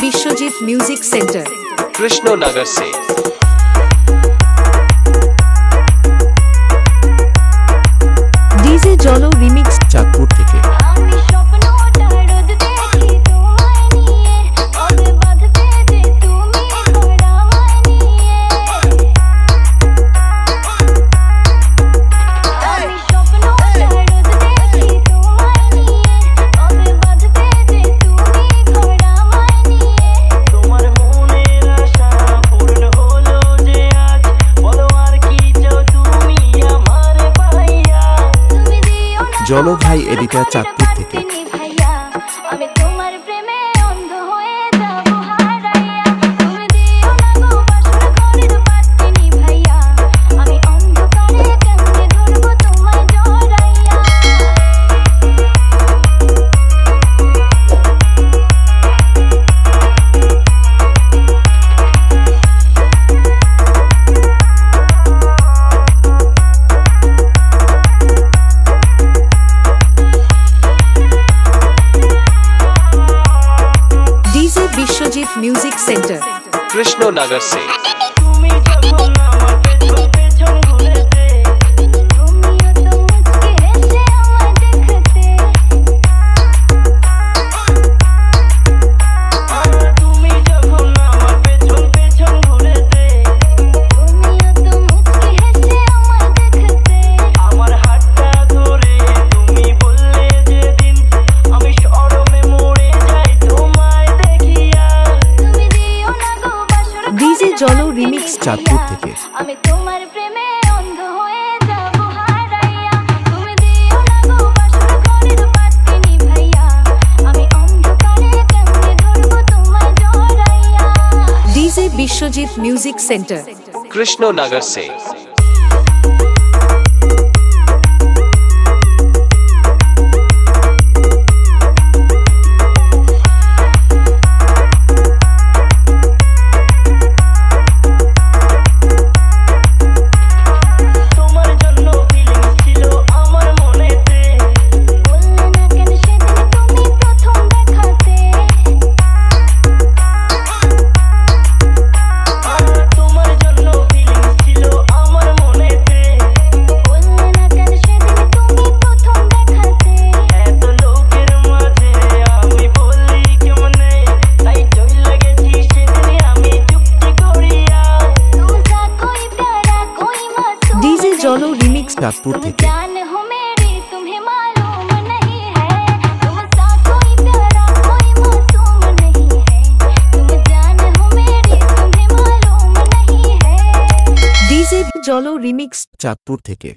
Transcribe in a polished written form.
Vishwajeet music centre Krishnanagar से। DJ जलो remix Chandpur থেকে। জলো ভাই এডিটর চাঁদপুর থেকে। विश्वजीत म्यूजिक सेंटर कृष्णनगर से। डीजे जलो रिमिक्स चाँदपुर থেকে। DJ Biswajit music centre Krishnanagar से। डीजे जलो रिमिक्स चाँदपुर থেকে। डीजे जलो रिमिक्स चाँदपुर থেকে।